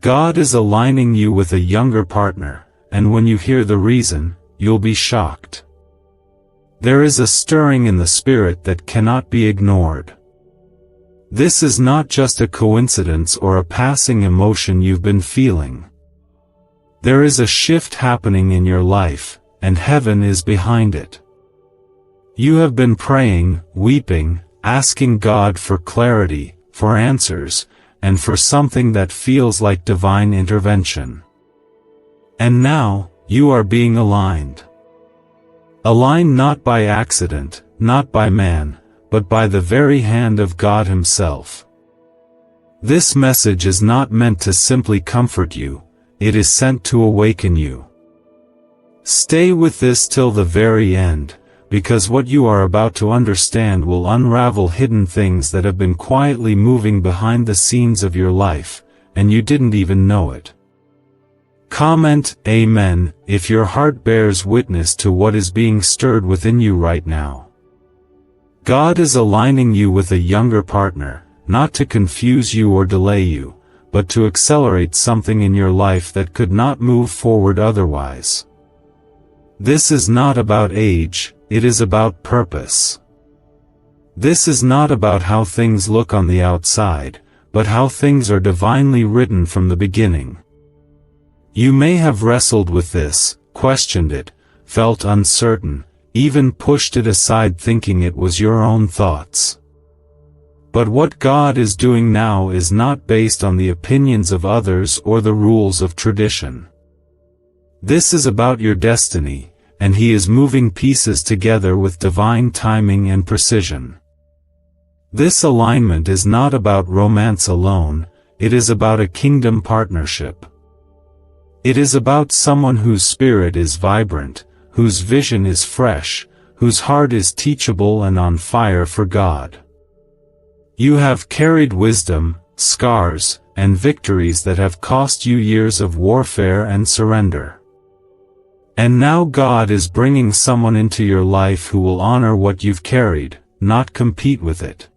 God is aligning you with a younger partner, and when you hear the reason, you'll be shocked. There is a stirring in the spirit that cannot be ignored. This is not just a coincidence or a passing emotion you've been feeling. There is a shift happening in your life, and heaven is behind it. You have been praying, weeping, asking God for clarity, for answers, and for something that feels like divine intervention. And now, you are being aligned. Aligned not by accident, not by man, but by the very hand of God Himself. This message is not meant to simply comfort you, it is sent to awaken you. Stay with this till the very end, because what you are about to understand will unravel hidden things that have been quietly moving behind the scenes of your life, and you didn't even know it. Comment Amen if your heart bears witness to what is being stirred within you right now. God is aligning you with a younger partner, not to confuse you or delay you, but to accelerate something in your life that could not move forward otherwise. This is not about age, it is about purpose. This is not about how things look on the outside, but how things are divinely written from the beginning. You may have wrestled with this, questioned it, felt uncertain, even pushed it aside thinking it was your own thoughts. But what God is doing now is not based on the opinions of others or the rules of tradition. This is about your destiny, and He is moving pieces together with divine timing and precision. This alignment is not about romance alone, it is about a kingdom partnership. It is about someone whose spirit is vibrant, whose vision is fresh, whose heart is teachable and on fire for God. You have carried wisdom, scars, and victories that have cost you years of warfare and surrender. And now God is bringing someone into your life who will honor what you've carried, not compete with it.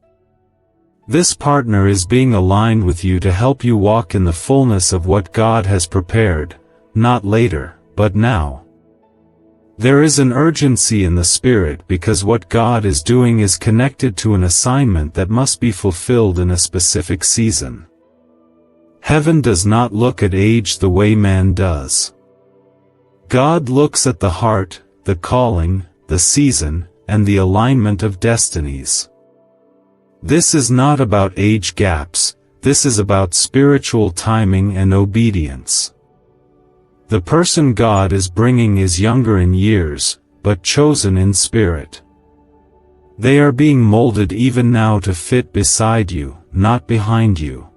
This partner is being aligned with you to help you walk in the fullness of what God has prepared, not later, but now. There is an urgency in the spirit because what God is doing is connected to an assignment that must be fulfilled in a specific season. Heaven does not look at age the way man does. God looks at the heart, the calling, the season, and the alignment of destinies. This is not about age gaps, this is about spiritual timing and obedience. The person God is bringing is younger in years, but chosen in spirit. They are being molded even now to fit beside you, not behind you.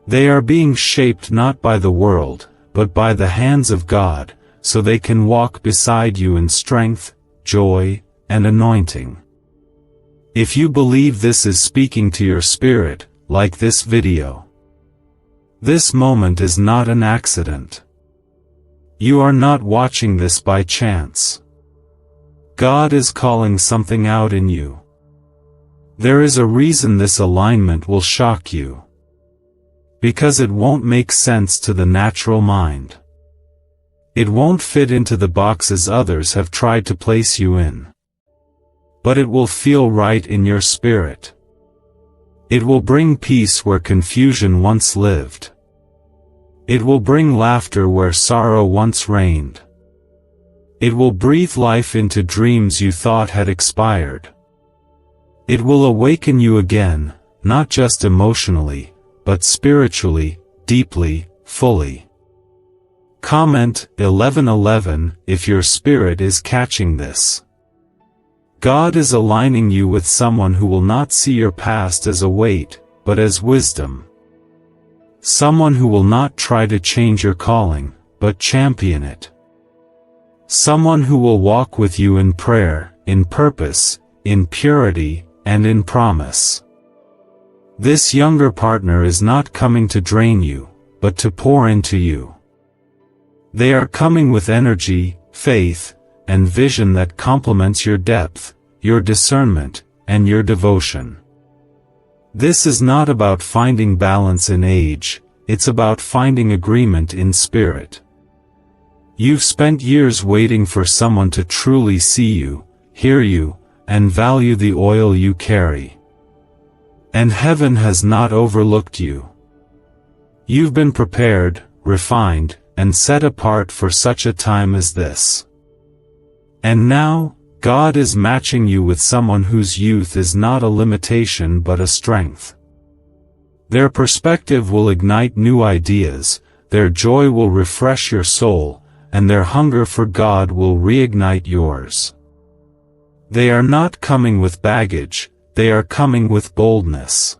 They are being shaped not by the world, but by the hands of God, so they can walk beside you in strength, joy, and anointing. If you believe this is speaking to your spirit, like this video. This moment is not an accident. You are not watching this by chance. God is calling something out in you. There is a reason this alignment will shock you. Because it won't make sense to the natural mind. It won't fit into the boxes others have tried to place you in. But it will feel right in your spirit. It will bring peace where confusion once lived. It will bring laughter where sorrow once reigned. It will breathe life into dreams you thought had expired. It will awaken you again, not just emotionally, but spiritually, deeply, fully. Comment 11:11 if your spirit is catching this. God is aligning you with someone who will not see your past as a weight, but as wisdom. Someone who will not try to change your calling, but champion it. Someone who will walk with you in prayer, in purpose, in purity, and in promise. This younger partner is not coming to drain you, but to pour into you. They are coming with energy, faith, and vision that complements your depth, your discernment, and your devotion. This is not about finding balance in age, it's about finding agreement in spirit. You've spent years waiting for someone to truly see you, hear you, and value the oil you carry. And heaven has not overlooked you. You've been prepared, refined, and set apart for such a time as this. And now, God is matching you with someone whose youth is not a limitation but a strength. Their perspective will ignite new ideas, their joy will refresh your soul, and their hunger for God will reignite yours. They are not coming with baggage, they are coming with boldness.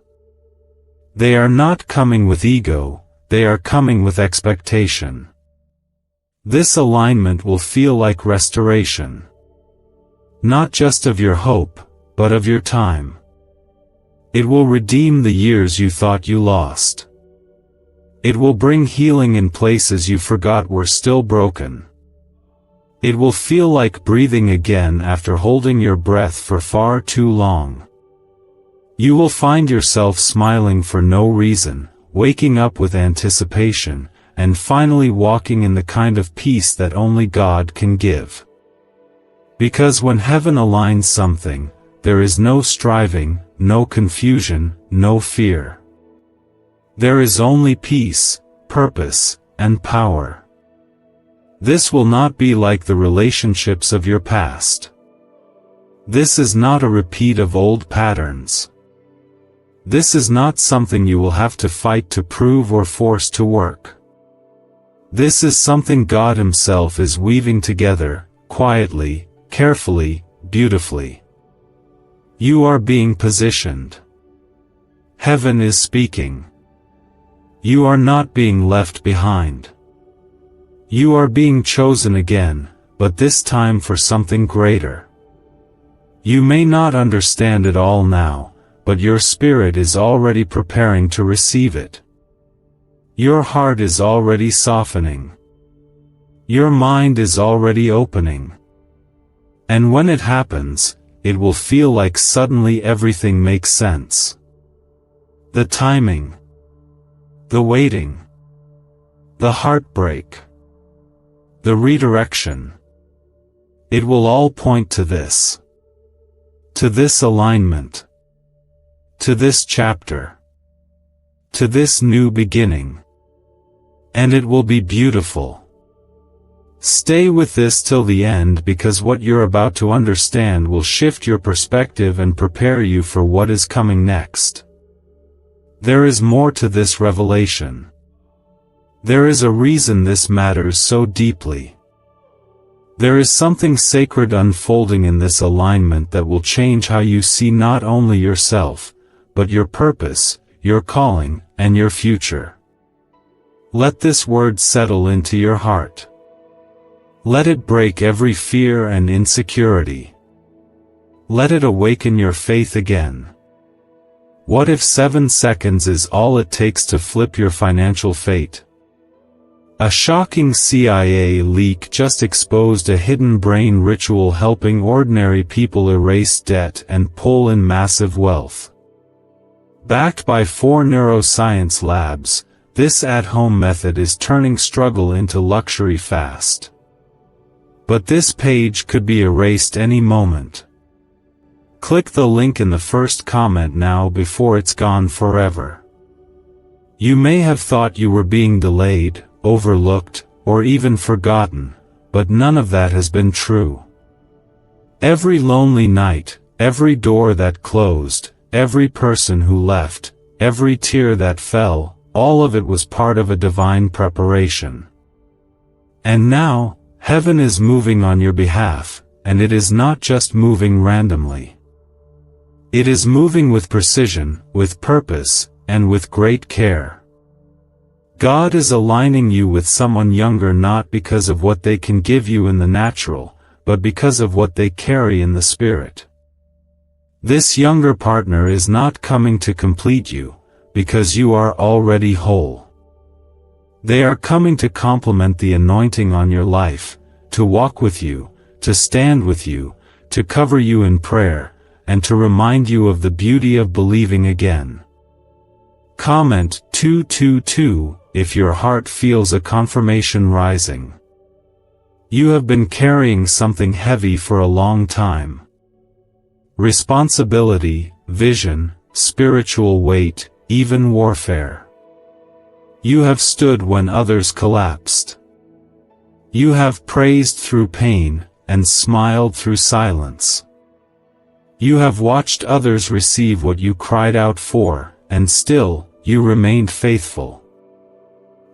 They are not coming with ego, they are coming with expectation. This alignment will feel like restoration. Not just of your hope, but of your time. It will redeem the years you thought you lost. It will bring healing in places you forgot were still broken. It will feel like breathing again after holding your breath for far too long. You will find yourself smiling for no reason, waking up with anticipation, and finally walking in the kind of peace that only God can give. Because when heaven aligns something, there is no striving, no confusion, no fear. There is only peace, purpose, and power. This will not be like the relationships of your past. This is not a repeat of old patterns. This is not something you will have to fight to prove or force to work. This is something God Himself is weaving together, quietly, carefully, beautifully. You are being positioned. Heaven is speaking. You are not being left behind. You are being chosen again, but this time for something greater. You may not understand it all now, but your spirit is already preparing to receive it. Your heart is already softening. Your mind is already opening. And when it happens, it will feel like suddenly everything makes sense. The timing, the waiting, the heartbreak, the redirection. It will all point to this. To this alignment. To this chapter. To this new beginning. And it will be beautiful. Stay with this till the end, because what you're about to understand will shift your perspective and prepare you for what is coming next. There is more to this revelation. There is a reason this matters so deeply. There is something sacred unfolding in this alignment that will change how you see not only yourself, but your purpose, your calling, and your future. Let this word settle into your heart. Let it break every fear and insecurity. Let it awaken your faith again. What if 7 seconds is all it takes to flip your financial fate? A shocking CIA leak just exposed a hidden brain ritual helping ordinary people erase debt and pull in massive wealth. Backed by 4 neuroscience labs, this at-home method is turning struggle into luxury fast. But this page could be erased any moment. Click the link in the first comment now before it's gone forever. You may have thought you were being delayed, overlooked, or even forgotten, but none of that has been true. Every lonely night, every door that closed, every person who left, every tear that fell, all of it was part of a divine preparation. And now, heaven is moving on your behalf, and it is not just moving randomly. It is moving with precision, with purpose, and with great care. God is aligning you with someone younger not because of what they can give you in the natural, but because of what they carry in the spirit. This younger partner is not coming to complete you, because you are already whole. They are coming to complement the anointing on your life, to walk with you, to stand with you, to cover you in prayer, and to remind you of the beauty of believing again. Comment 222 if your heart feels a confirmation rising. You have been carrying something heavy for a long time. Responsibility, vision, spiritual weight, even warfare. You have stood when others collapsed. You have praised through pain, and smiled through silence. You have watched others receive what you cried out for, and still, you remained faithful.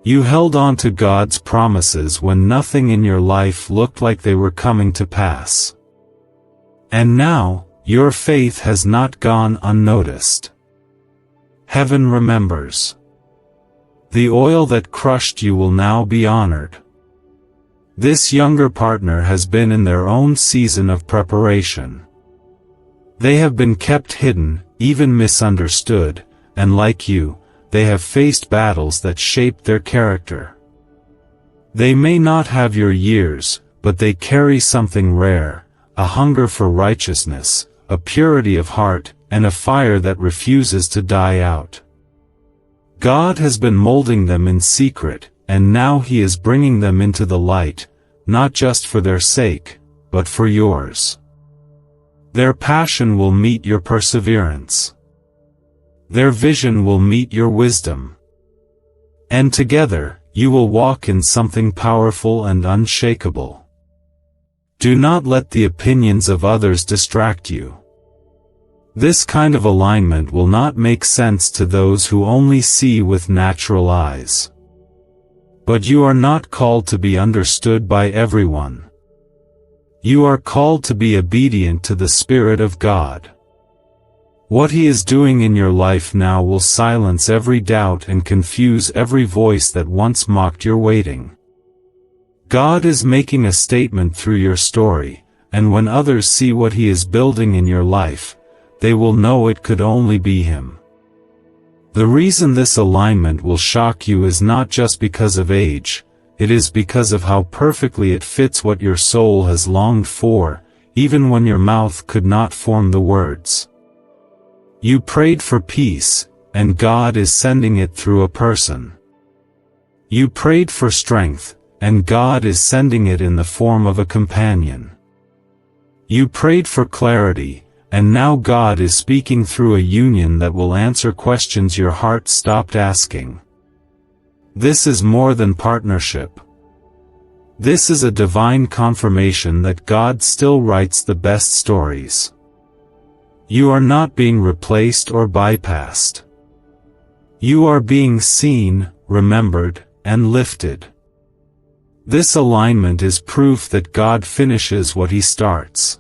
You held on to God's promises when nothing in your life looked like they were coming to pass. And now, your faith has not gone unnoticed. Heaven remembers. The oil that crushed you will now be honored. This younger partner has been in their own season of preparation. They have been kept hidden, even misunderstood, and like you, they have faced battles that shaped their character. They may not have your years, but they carry something rare, a hunger for righteousness, a purity of heart, and a fire that refuses to die out. God has been molding them in secret, and now He is bringing them into the light, not just for their sake, but for yours. Their passion will meet your perseverance. Their vision will meet your wisdom. And together, you will walk in something powerful and unshakable. Do not let the opinions of others distract you. This kind of alignment will not make sense to those who only see with natural eyes. But you are not called to be understood by everyone. You are called to be obedient to the Spirit of God. What He is doing in your life now will silence every doubt and confuse every voice that once mocked your waiting. God is making a statement through your story, and when others see what He is building in your life, they will know it could only be Him. The reason this alignment will shock you is not just because of age, it is because of how perfectly it fits what your soul has longed for, even when your mouth could not form the words. You prayed for peace, and God is sending it through a person. You prayed for strength, and God is sending it in the form of a companion. You prayed for clarity, and now God is speaking through a union that will answer questions your heart stopped asking. This is more than partnership. This is a divine confirmation that God still writes the best stories. You are not being replaced or bypassed. You are being seen, remembered, and lifted. This alignment is proof that God finishes what He starts.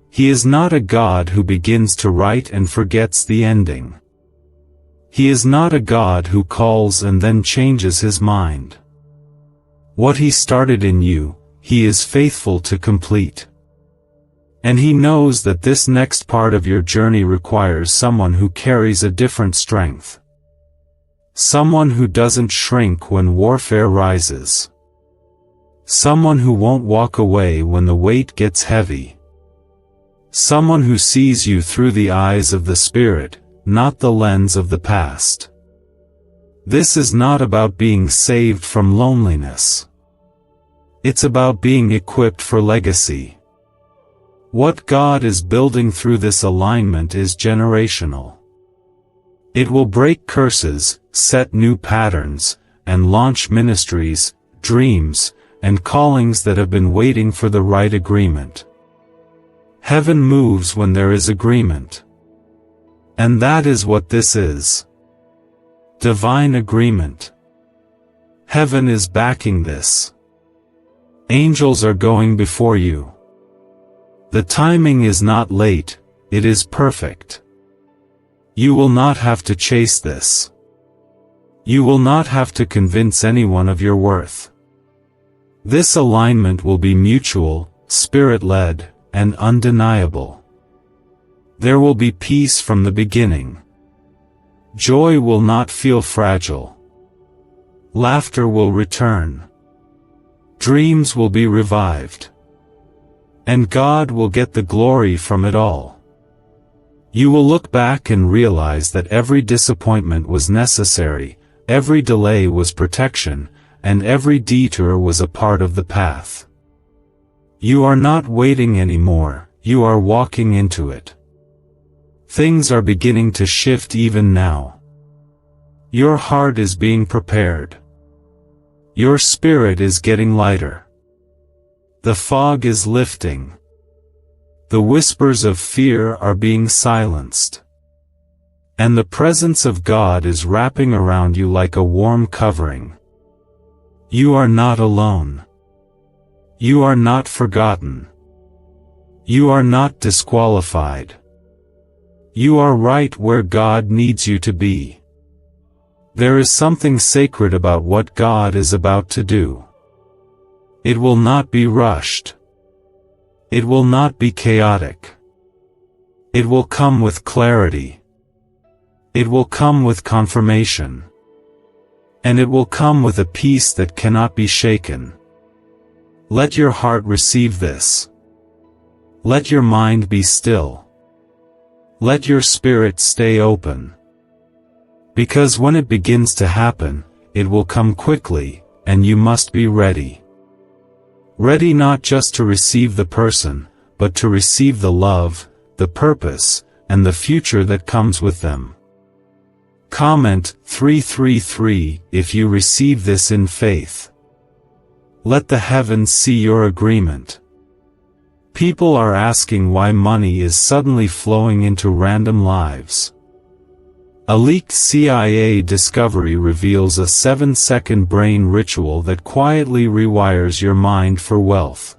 He is not a God who begins to write and forgets the ending. He is not a God who calls and then changes His mind. What He started in you, He is faithful to complete. And He knows that this next part of your journey requires someone who carries a different strength. Someone who doesn't shrink when warfare rises. Someone who won't walk away when the weight gets heavy. Someone who sees you through the eyes of the Spirit, not the lens of the past. This is not about being saved from loneliness. It's about being equipped for legacy. What God is building through this alignment is generational. It will break curses, set new patterns, and launch ministries, dreams, and callings that have been waiting for the right agreement. Heaven moves when there is agreement. And that is what this is. Divine agreement. Heaven is backing this. Angels are going before you. The timing is not late, it is perfect. You will not have to chase this. You will not have to convince anyone of your worth. This alignment will be mutual, Spirit-led, and undeniable. There will be peace from the beginning. Joy will not feel fragile. Laughter will return. Dreams will be revived. And God will get the glory from it all. You will look back and realize that every disappointment was necessary, every delay was protection, and every detour was a part of the path. You are not waiting anymore, you are walking into it. Things are beginning to shift even now. Your heart is being prepared. Your spirit is getting lighter. The fog is lifting. The whispers of fear are being silenced. And the presence of God is wrapping around you like a warm covering. You are not alone. You are not forgotten. You are not disqualified. You are right where God needs you to be. There is something sacred about what God is about to do. It will not be rushed. It will not be chaotic. It will come with clarity. It will come with confirmation. And it will come with a peace that cannot be shaken. Let your heart receive this. Let your mind be still. Let your spirit stay open. Because when it begins to happen, it will come quickly, and you must be ready. Ready not just to receive the person, but to receive the love, the purpose, and the future that comes with them. Comment 333 if you receive this in faith. Let the heavens see your agreement. People are asking why money is suddenly flowing into random lives. A leaked CIA discovery reveals a 7-second brain ritual that quietly rewires your mind for wealth.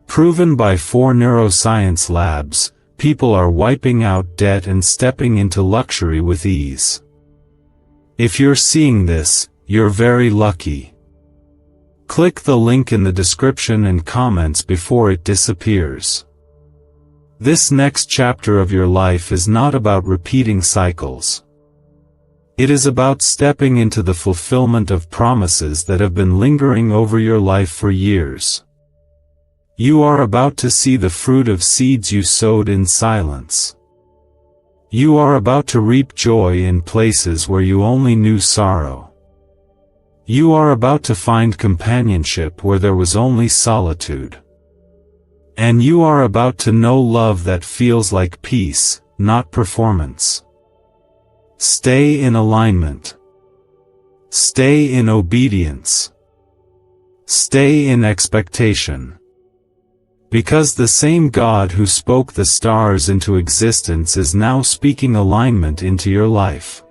Proven by 4 neuroscience labs, people are wiping out debt and stepping into luxury with ease. If you're seeing this, you're very lucky. Click the link in the description and comments before it disappears. This next chapter of your life is not about repeating cycles. It is about stepping into the fulfillment of promises that have been lingering over your life for years. You are about to see the fruit of seeds you sowed in silence. You are about to reap joy in places where you only knew sorrow. You are about to find companionship where there was only solitude. And you are about to know love that feels like peace, not performance. Stay in alignment. Stay in obedience. Stay in expectation. Because the same God who spoke the stars into existence is now speaking alignment into your life.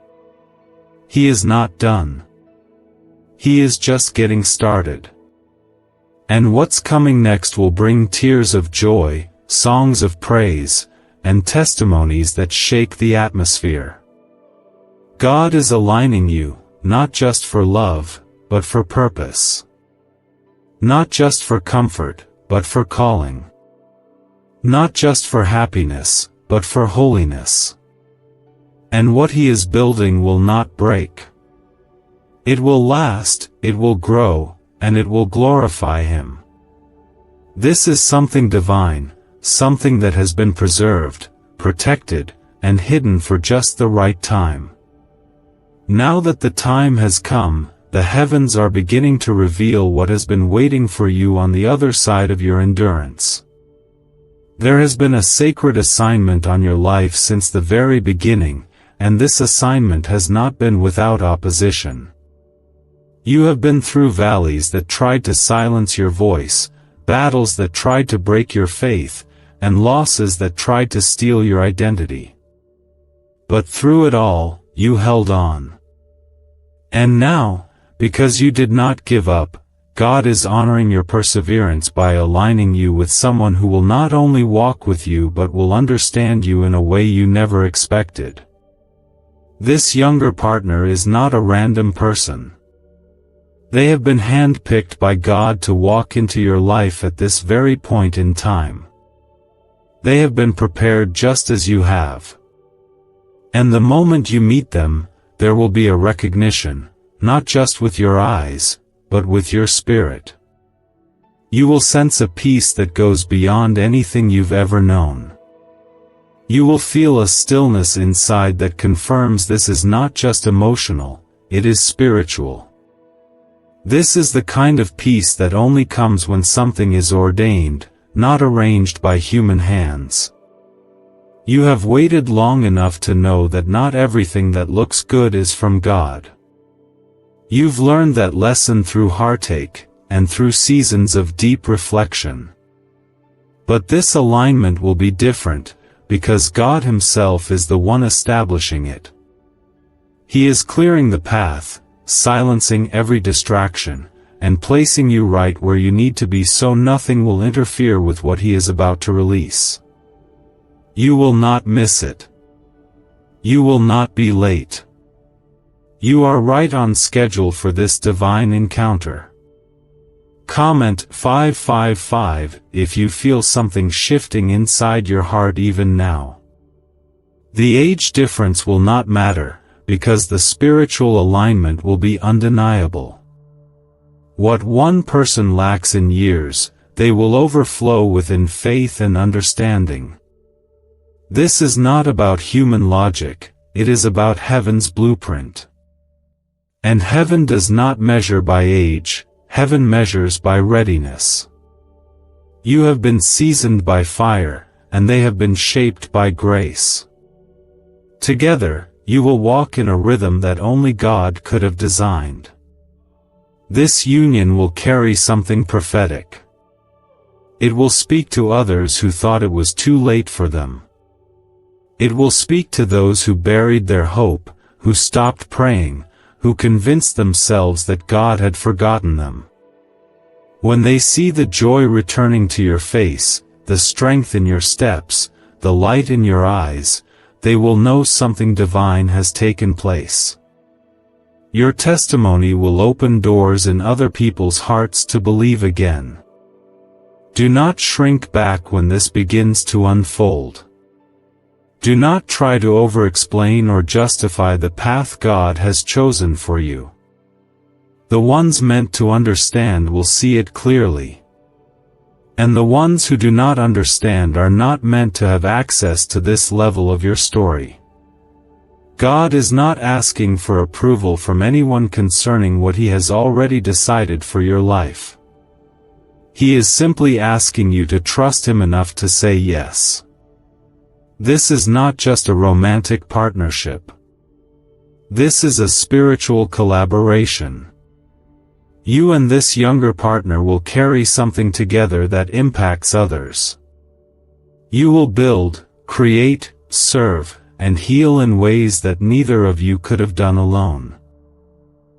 He is not done. He is just getting started. And what's coming next will bring tears of joy, songs of praise, and testimonies that shake the atmosphere. God is aligning you, not just for love, but for purpose. Not just for comfort, but for calling. Not just for happiness, but for holiness. And what He is building will not break. It will last, it will grow, and it will glorify Him. This is something divine, something that has been preserved, protected, and hidden for just the right time. Now that the time has come, the heavens are beginning to reveal what has been waiting for you on the other side of your endurance. There has been a sacred assignment on your life since the very beginning, and this assignment has not been without opposition. You have been through valleys that tried to silence your voice, battles that tried to break your faith, and losses that tried to steal your identity. But through it all, you held on. And now, because you did not give up, God is honoring your perseverance by aligning you with someone who will not only walk with you but will understand you in a way you never expected. This younger partner is not a random person. They have been handpicked by God to walk into your life at this very point in time. They have been prepared just as you have. And the moment you meet them, there will be a recognition, not just with your eyes, but with your spirit. You will sense a peace that goes beyond anything you've ever known. You will feel a stillness inside that confirms this is not just emotional, it is spiritual. This is the kind of peace that only comes when something is ordained, not arranged by human hands. You have waited long enough to know that not everything that looks good is from God. You've learned that lesson through heartache, and through seasons of deep reflection. But this alignment will be different, because God Himself is the one establishing it. He is clearing the path, silencing every distraction, and placing you right where you need to be so nothing will interfere with what He is about to release. You will not miss it. You will not be late. You are right on schedule for this divine encounter. Comment 555 if you feel something shifting inside your heart even now. The age difference will not matter, because the spiritual alignment will be undeniable. What one person lacks in years, they will overflow within faith and understanding. This is not about human logic, it is about heaven's blueprint. And heaven does not measure by age, heaven measures by readiness. You have been seasoned by fire, and they have been shaped by grace. Together, you will walk in a rhythm that only God could have designed. This union will carry something prophetic. It will speak to others who thought it was too late for them. It will speak to those who buried their hope, who stopped praying, who convinced themselves that God had forgotten them. When they see the joy returning to your face, the strength in your steps, the light in your eyes, they will know something divine has taken place. Your testimony will open doors in other people's hearts to believe again. Do not shrink back when this begins to unfold. Do not try to over-explain or justify the path God has chosen for you. The ones meant to understand will see it clearly. And the ones who do not understand are not meant to have access to this level of your story. God is not asking for approval from anyone concerning what He has already decided for your life. He is simply asking you to trust Him enough to say yes. This is not just a romantic partnership. This is a spiritual collaboration. You and this younger partner will carry something together that impacts others. You will build, create, serve, and heal in ways that neither of you could have done alone.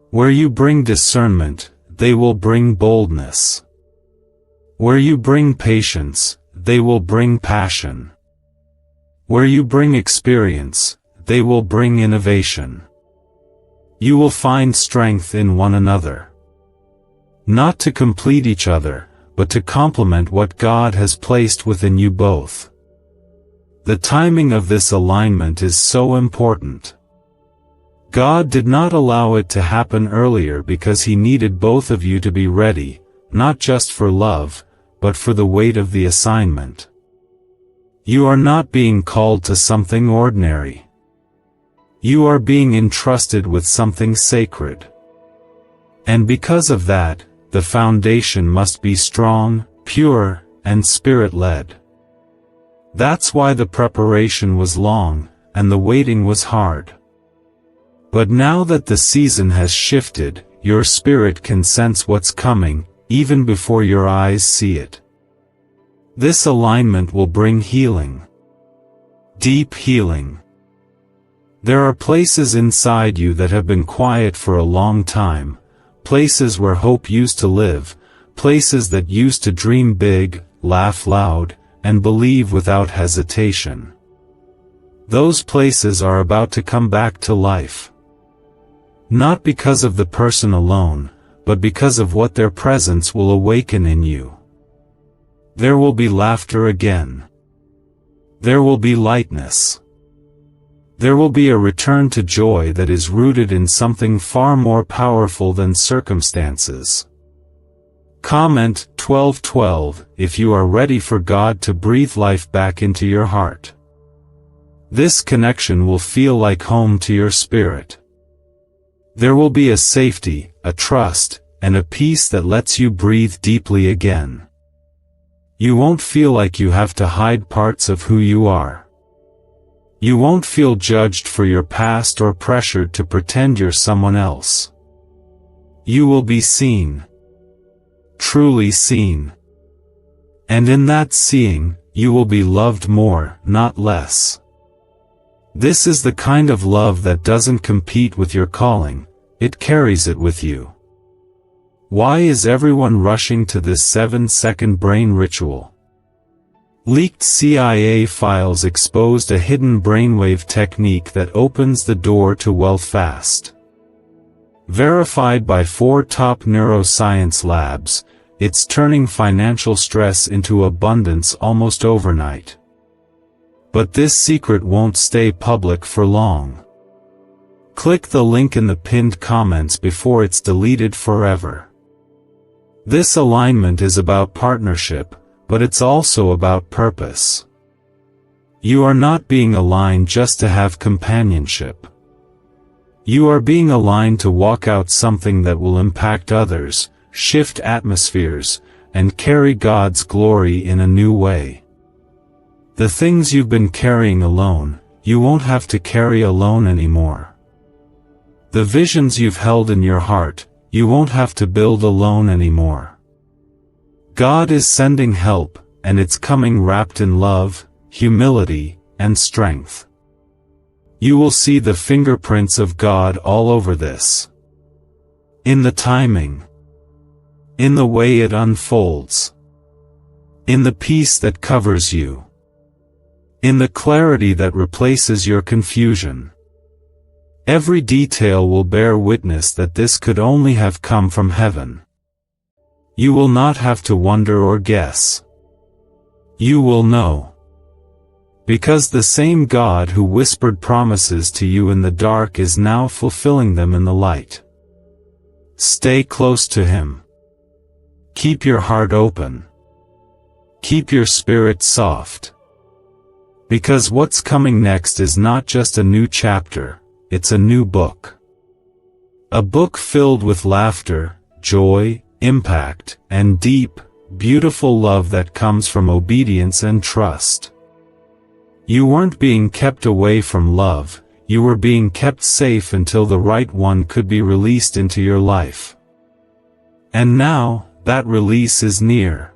Where you bring discernment, they will bring boldness. Where you bring patience, they will bring passion. Where you bring experience, they will bring innovation. You will find strength in one another. Not to complete each other, but to complement what God has placed within you both. The timing of this alignment is so important. God did not allow it to happen earlier because He needed both of you to be ready, not just for love, but for the weight of the assignment. You are not being called to something ordinary. You are being entrusted with something sacred. And because of that, the foundation must be strong, pure, and Spirit-led. That's why the preparation was long, and the waiting was hard. But now that the season has shifted, your spirit can sense what's coming, even before your eyes see it. This alignment will bring healing. Deep healing. There are places inside you that have been quiet for a long time, places where hope used to live, places that used to dream big, laugh loud, and believe without hesitation. Those places are about to come back to life. Not because of the person alone, but because of what their presence will awaken in you. There will be laughter again. There will be lightness. There will be a return to joy that is rooted in something far more powerful than circumstances. Comment 1212 if you are ready for God to breathe life back into your heart. This connection will feel like home to your spirit. There will be a safety, a trust, and a peace that lets you breathe deeply again. You won't feel like you have to hide parts of who you are. You won't feel judged for your past or pressured to pretend you're someone else. You will be seen. Truly seen. And in that seeing, you will be loved more, not less. This is the kind of love that doesn't compete with your calling, it carries it with you. Why is everyone rushing to this 7-second brain ritual? Leaked CIA files exposed a hidden brainwave technique that opens the door to wealth fast. Verified by 4 top neuroscience labs, it's turning financial stress into abundance almost overnight. But this secret won't stay public for long. Click the link in the pinned comments before it's deleted forever. This alignment is about partnership, but it's also about purpose. You are not being aligned just to have companionship. You are being aligned to walk out something that will impact others, shift atmospheres, and carry God's glory in a new way. The things you've been carrying alone, you won't have to carry alone anymore. The visions you've held in your heart, you won't have to build alone anymore. God is sending help, and it's coming wrapped in love, humility, and strength. You will see the fingerprints of God all over this. In the timing. In the way it unfolds. In the peace that covers you. In the clarity that replaces your confusion. Every detail will bear witness that this could only have come from heaven. You will not have to wonder or guess. You will know. Because the same God who whispered promises to you in the dark is now fulfilling them in the light. Stay close to Him. Keep your heart open. Keep your spirit soft. Because what's coming next is not just a new chapter, it's a new book. A book filled with laughter, joy, impact, and deep, beautiful love that comes from obedience and trust. You weren't being kept away from love, you were being kept safe until the right one could be released into your life. And now, that release is near.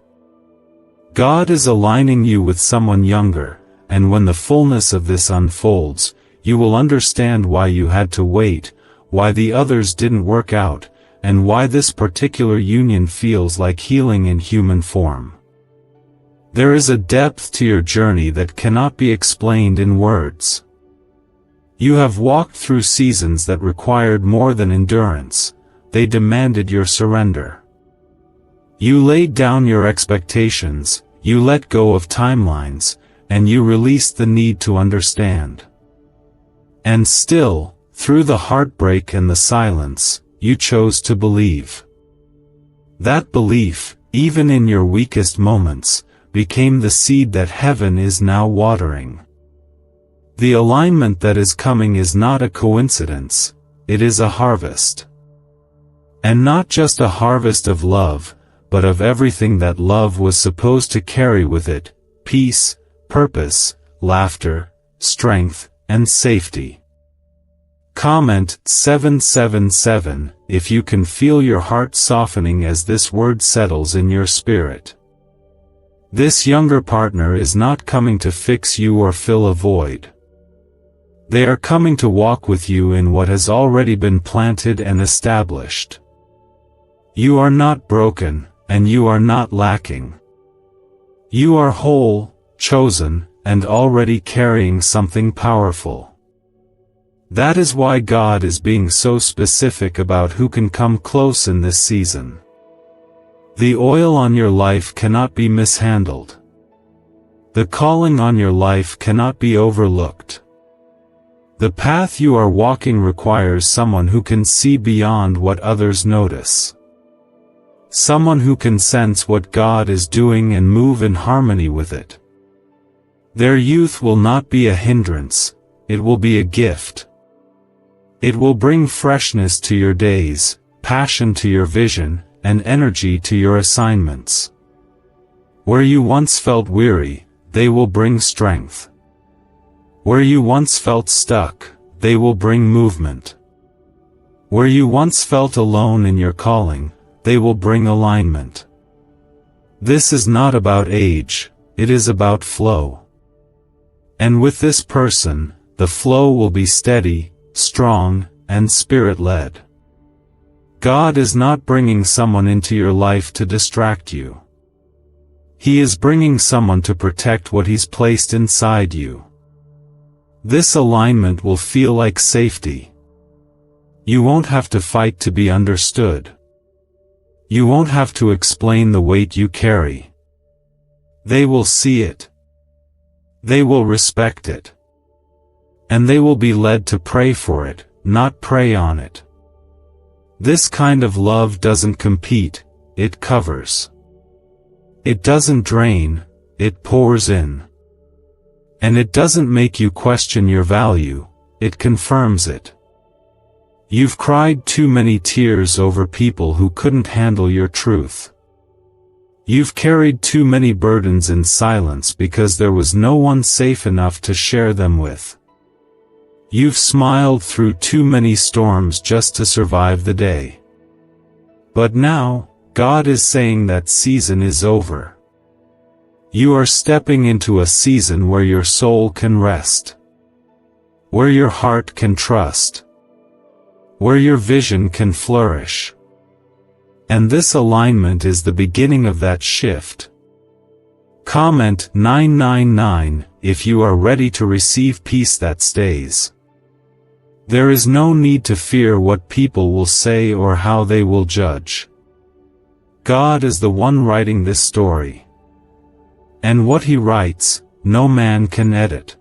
God is aligning you with someone younger, and when the fullness of this unfolds, you will understand why you had to wait, why the others didn't work out, and why this particular union feels like healing in human form. There is a depth to your journey that cannot be explained in words. You have walked through seasons that required more than endurance, they demanded your surrender. You laid down your expectations, you let go of timelines, and you released the need to understand. And still, through the heartbreak and the silence, you chose to believe. That belief, even in your weakest moments, became the seed that heaven is now watering. The alignment that is coming is not a coincidence, it is a harvest. And not just a harvest of love, but of everything that love was supposed to carry with it: peace, purpose, laughter, strength, and safety. Comment 777 if you can feel your heart softening as this word settles in your spirit. This younger partner is not coming to fix you or fill a void. They are coming to walk with you in what has already been planted and established. You are not broken, and you are not lacking. You are whole, chosen, and already carrying something powerful. That is why God is being so specific about who can come close in this season. The oil on your life cannot be mishandled. The calling on your life cannot be overlooked. The path you are walking requires someone who can see beyond what others notice. Someone who can sense what God is doing and move in harmony with it. Their youth will not be a hindrance, it will be a gift. It will bring freshness to your days, passion to your vision, and energy to your assignments. Where you once felt weary, they will bring strength. Where you once felt stuck, they will bring movement. Where you once felt alone in your calling, they will bring alignment. This is not about age, it is about flow. And with this person, the flow will be steady, strong, and spirit-led. God is not bringing someone into your life to distract you. He is bringing someone to protect what He's placed inside you. This alignment will feel like safety. You won't have to fight to be understood. You won't have to explain the weight you carry. They will see it. They will respect it. And they will be led to pray for it, not prey on it. This kind of love doesn't compete, it covers. It doesn't drain, it pours in. And it doesn't make you question your value, it confirms it. You've cried too many tears over people who couldn't handle your truth. You've carried too many burdens in silence because there was no one safe enough to share them with. You've smiled through too many storms just to survive the day. But now, God is saying that season is over. You are stepping into a season where your soul can rest. Where your heart can trust. Where your vision can flourish. And this alignment is the beginning of that shift. Comment 999 if you are ready to receive peace that stays. There is no need to fear what people will say or how they will judge. God is the one writing this story. And what He writes, no man can edit.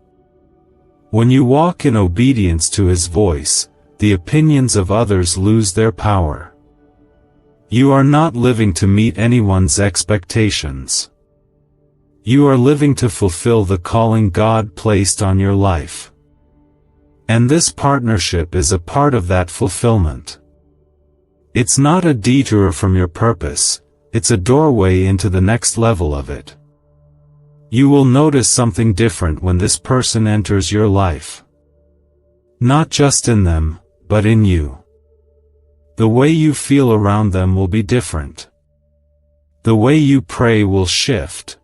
When you walk in obedience to His voice, the opinions of others lose their power. You are not living to meet anyone's expectations. You are living to fulfill the calling God placed on your life. And this partnership is a part of that fulfillment. It's not a detour from your purpose, it's a doorway into the next level of it. You will notice something different when this person enters your life. Not just in them, but in you. The way you feel around them will be different. The way you pray will shift.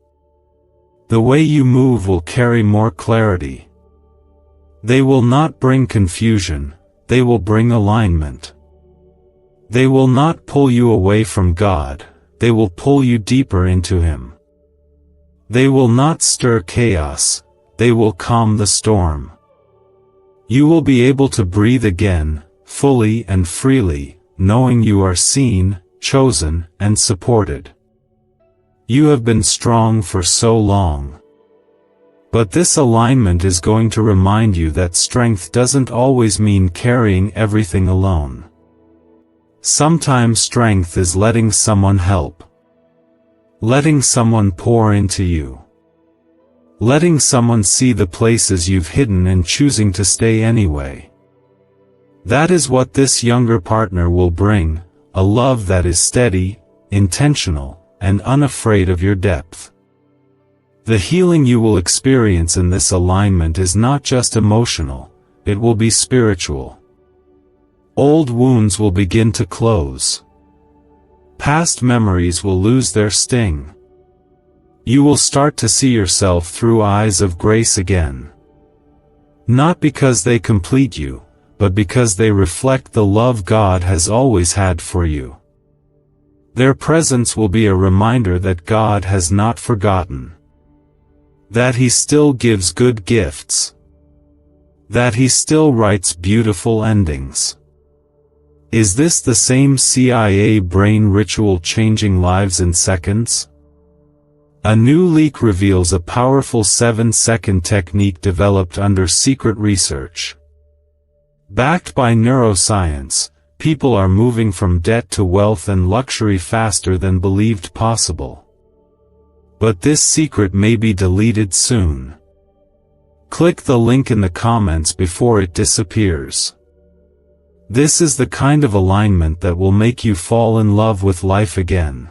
The way you move will carry more clarity. They will not bring confusion, they will bring alignment. They will not pull you away from God, they will pull you deeper into Him. They will not stir chaos, they will calm the storm. You will be able to breathe again, fully and freely, knowing you are seen, chosen, and supported. You have been strong for so long. But this alignment is going to remind you that strength doesn't always mean carrying everything alone. Sometimes strength is letting someone help. Letting someone pour into you. Letting someone see the places you've hidden and choosing to stay anyway. That is what this younger partner will bring, a love that is steady, intentional, and unafraid of your depth. The healing you will experience in this alignment is not just emotional, it will be spiritual. Old wounds will begin to close. Past memories will lose their sting. You will start to see yourself through eyes of grace again. Not because they complete you, but because they reflect the love God has always had for you. Their presence will be a reminder that God has not forgotten. That He still gives good gifts. That He still writes beautiful endings. Is this the same CIA brain ritual changing lives in seconds? A new leak reveals a powerful 7-second technique developed under secret research. Backed by neuroscience, people are moving from debt to wealth and luxury faster than believed possible. But this secret may be deleted soon. Click the link in the comments before it disappears. This is the kind of alignment that will make you fall in love with life again.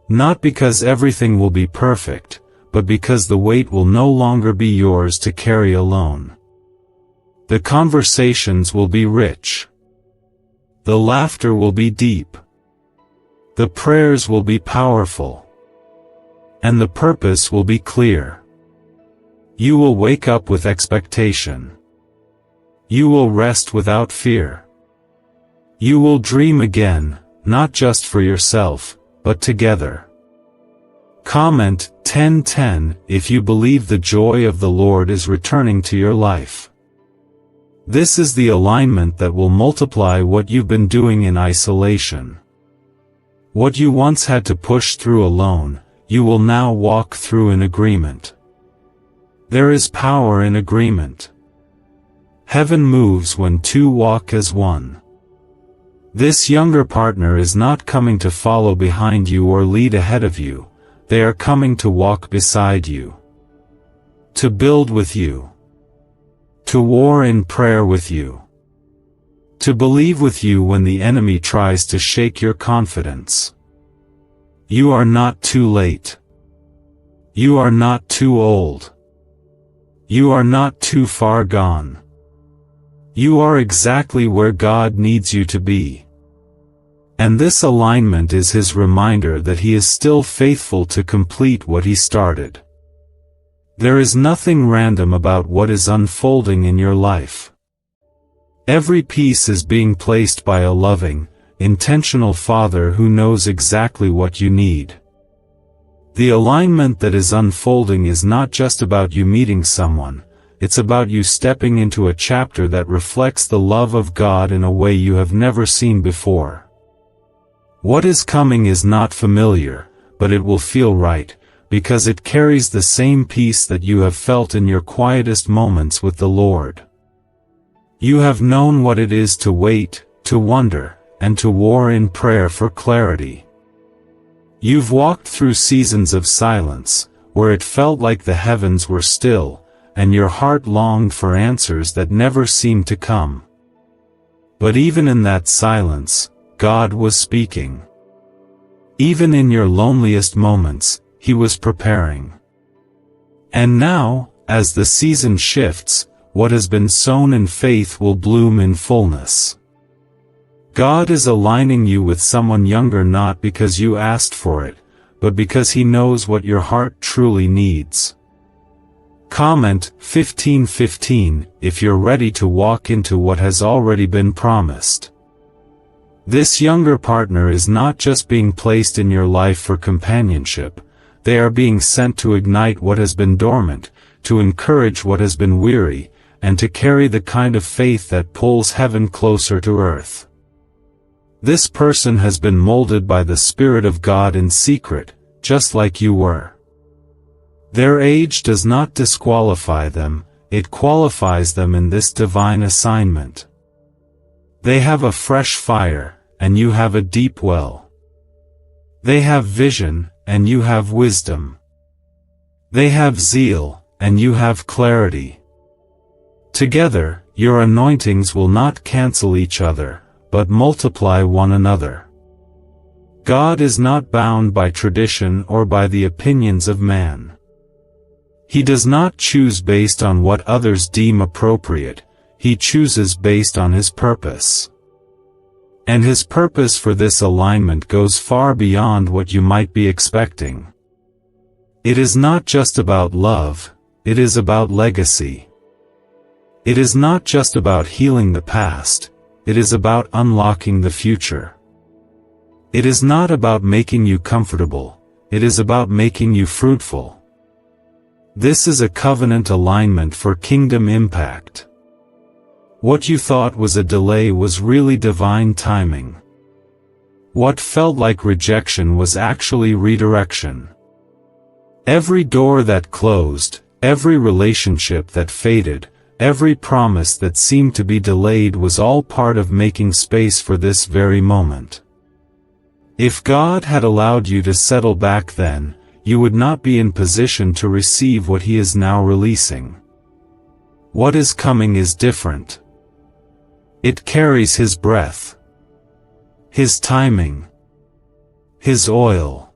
Not because everything will be perfect, but because the weight will no longer be yours to carry alone. The conversations will be rich. The laughter will be deep. The prayers will be powerful. And the purpose will be clear. You will wake up with expectation. You will rest without fear. You will dream again, not just for yourself, but together. Comment 10:10 if you believe the joy of the Lord is returning to your life. This is the alignment that will multiply what you've been doing in isolation. What you once had to push through alone, you will now walk through in agreement. There is power in agreement. Heaven moves when two walk as one. This younger partner is not coming to follow behind you or lead ahead of you, they are coming to walk beside you. To build with you. To war in prayer with you. To believe with you when the enemy tries to shake your confidence. You are not too late. You are not too old. You are not too far gone. You are exactly where God needs you to be. And this alignment is His reminder that He is still faithful to complete what He started. There is nothing random about what is unfolding in your life. Every piece is being placed by a loving, intentional Father who knows exactly what you need. The alignment that is unfolding is not just about you meeting someone, it's about you stepping into a chapter that reflects the love of God in a way you have never seen before. What is coming is not familiar, but it will feel right, because it carries the same peace that you have felt in your quietest moments with the Lord. You have known what it is to wait, to wonder, and to war in prayer for clarity. You've walked through seasons of silence, where it felt like the heavens were still, and your heart longed for answers that never seemed to come. But even in that silence, God was speaking. Even in your loneliest moments, He was preparing. And now, as the season shifts, what has been sown in faith will bloom in fullness. God is aligning you with someone younger not because you asked for it, but because He knows what your heart truly needs. Comment 15:15 if you're ready to walk into what has already been promised. This younger partner is not just being placed in your life for companionship, they are being sent to ignite what has been dormant, to encourage what has been weary, and to carry the kind of faith that pulls heaven closer to earth. This person has been molded by the Spirit of God in secret, just like you were. Their age does not disqualify them, it qualifies them in this divine assignment. They have a fresh fire, and you have a deep well. They have vision, and you have wisdom. They have zeal, and you have clarity. Together, your anointings will not cancel each other, but multiply one another. God is not bound by tradition or by the opinions of man. He does not choose based on what others deem appropriate, He chooses based on His purpose. And His purpose for this alignment goes far beyond what you might be expecting. It is not just about love, it is about legacy. It is not just about healing the past, it is about unlocking the future. It is not about making you comfortable, it is about making you fruitful. This is a covenant alignment for kingdom impact. What you thought was a delay was really divine timing. What felt like rejection was actually redirection. Every door that closed, every relationship that faded, every promise that seemed to be delayed was all part of making space for this very moment. If God had allowed you to settle back then, you would not be in position to receive what He is now releasing. What is coming is different. It carries His breath, His timing, His oil.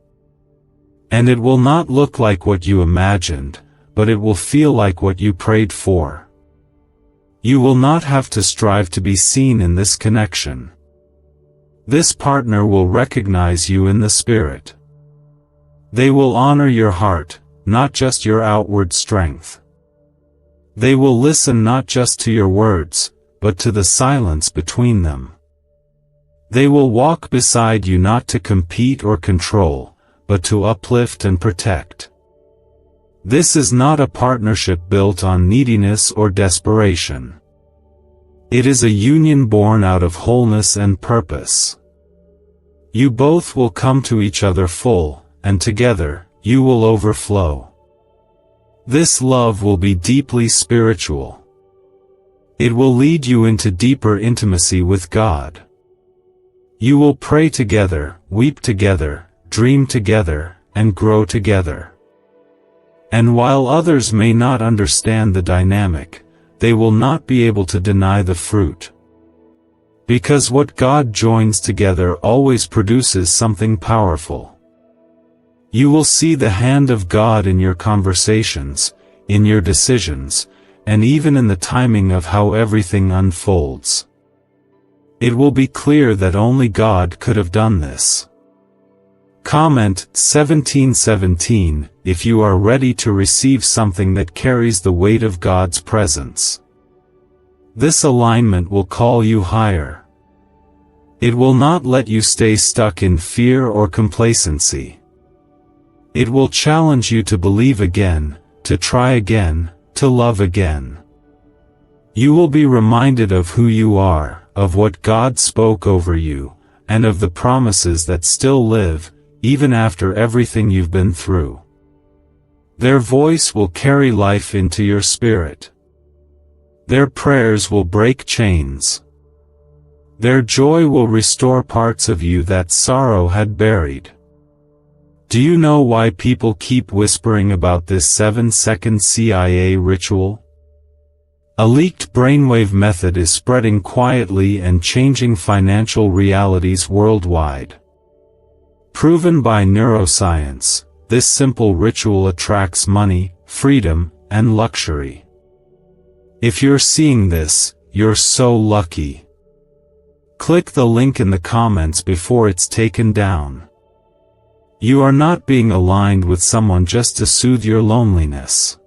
And it will not look like what you imagined, but it will feel like what you prayed for. You will not have to strive to be seen in this connection. This partner will recognize you in the Spirit. They will honor your heart, not just your outward strength. They will listen not just to your words, but to the silence between them. They will walk beside you not to compete or control, but to uplift and protect. This is not a partnership built on neediness or desperation. It is a union born out of wholeness and purpose. You both will come to each other full, and together, you will overflow. This love will be deeply spiritual. It will lead you into deeper intimacy with God. You will pray together, weep together, dream together, and grow together. And while others may not understand the dynamic, they will not be able to deny the fruit. Because what God joins together always produces something powerful. You will see the hand of God in your conversations, in your decisions, and even in the timing of how everything unfolds. It will be clear that only God could have done this. Comment 1717 if you are ready to receive something that carries the weight of God's presence. This alignment will call you higher. It will not let you stay stuck in fear or complacency. It will challenge you to believe again, to try again, to love again. You will be reminded of who you are, of what God spoke over you, and of the promises that still live, even after everything you've been through. Their voice will carry life into your spirit. Their prayers will break chains. Their joy will restore parts of you that sorrow had buried. Do you know why people keep whispering about this 7-second CIA ritual? A leaked brainwave method is spreading quietly and changing financial realities worldwide. Proven by neuroscience, this simple ritual attracts money, freedom, and luxury. If you're seeing this, you're so lucky. Click the link in the comments before it's taken down. You are not being aligned with someone just to soothe your loneliness.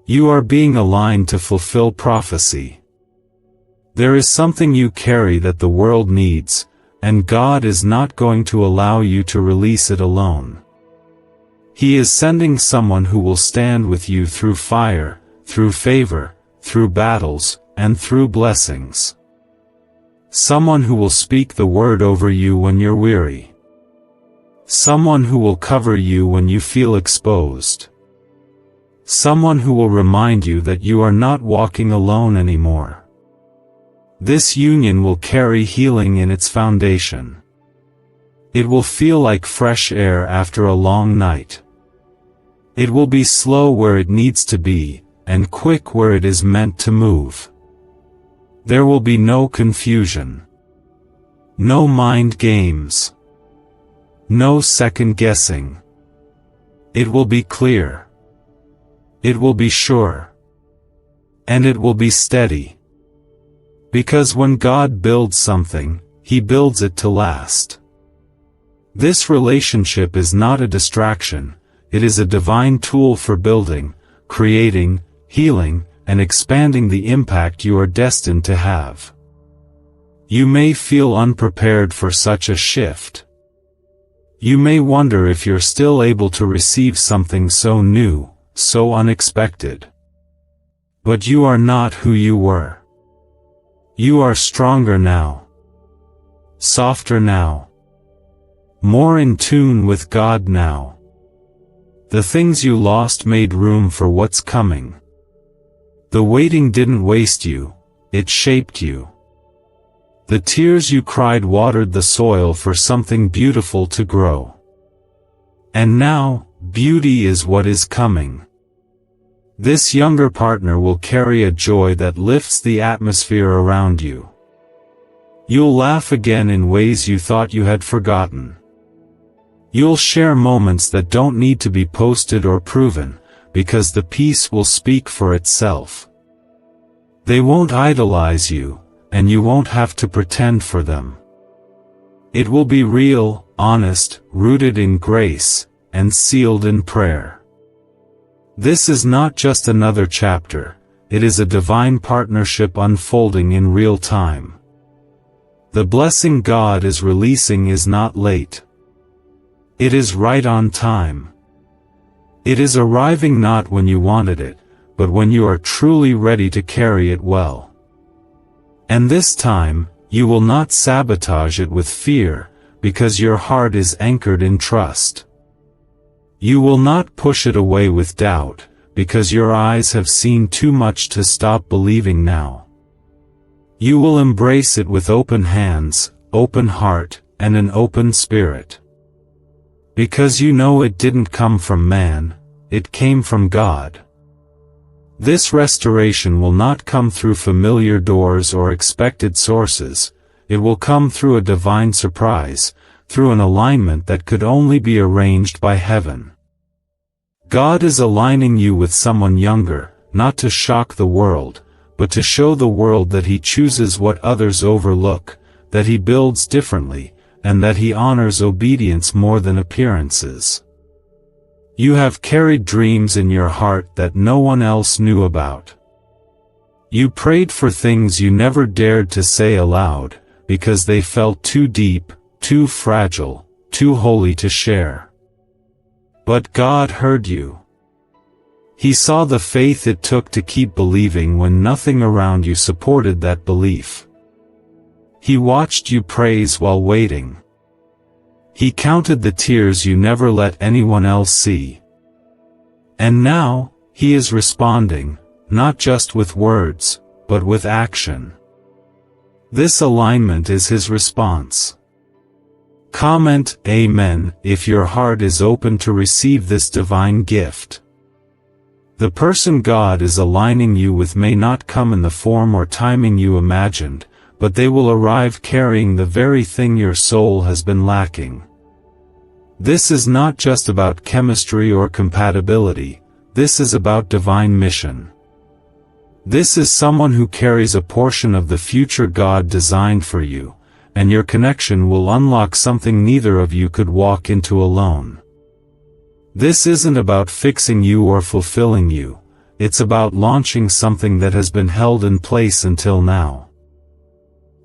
You are being aligned to fulfill prophecy. There is something you carry that the world needs, and God is not going to allow you to release it alone. He is sending someone who will stand with you through fire, through favor, through battles, and through blessings. Someone who will speak the word over you when you're weary. Someone who will cover you when you feel exposed. Someone who will remind you that you are not walking alone anymore. This union will carry healing in its foundation. It will feel like fresh air after a long night. It will be slow where it needs to be, and quick where it is meant to move. There will be no confusion. No mind games. No second guessing. It will be clear. It will be sure. And it will be steady. Because when God builds something, He builds it to last. This relationship is not a distraction, it is a divine tool for building, creating, healing, and expanding the impact you are destined to have. You may feel unprepared for such a shift. You may wonder if you're still able to receive something so new, so unexpected. But you are not who you were. You are stronger now. Softer now. More in tune with God now. The things you lost made room for what's coming. The waiting didn't waste you, it shaped you. The tears you cried watered the soil for something beautiful to grow. And now, beauty is what is coming. This younger partner will carry a joy that lifts the atmosphere around you. You'll laugh again in ways you thought you had forgotten. You'll share moments that don't need to be posted or proven, because the peace will speak for itself. They won't idolize you, and you won't have to pretend for them. It will be real, honest, rooted in grace, and sealed in prayer. This is not just another chapter, it is a divine partnership unfolding in real time. The blessing God is releasing is not late. It is right on time. It is arriving not when you wanted it, but when you are truly ready to carry it well. And this time, you will not sabotage it with fear, because your heart is anchored in trust. You will not push it away with doubt, because your eyes have seen too much to stop believing now. You will embrace it with open hands, open heart, and an open spirit. Because you know it didn't come from man, it came from God. This restoration will not come through familiar doors or expected sources, it will come through a divine surprise, through an alignment that could only be arranged by heaven. God is aligning you with someone younger, not to shock the world, but to show the world that He chooses what others overlook, that He builds differently, and that He honors obedience more than appearances. You have carried dreams in your heart that no one else knew about. You prayed for things you never dared to say aloud, because they felt too deep, too fragile, too holy to share. But God heard you. He saw the faith it took to keep believing when nothing around you supported that belief. He watched you praise while waiting. He counted the tears you never let anyone else see. And now, He is responding, not just with words, but with action. This alignment is His response. Comment Amen if your heart is open to receive this divine gift. The person God is aligning you with may not come in the form or timing you imagined, but they will arrive carrying the very thing your soul has been lacking. This is not just about chemistry or compatibility, this is about divine mission. This is someone who carries a portion of the future God designed for you, and your connection will unlock something neither of you could walk into alone. This isn't about fixing you or fulfilling you, it's about launching something that has been held in place until now.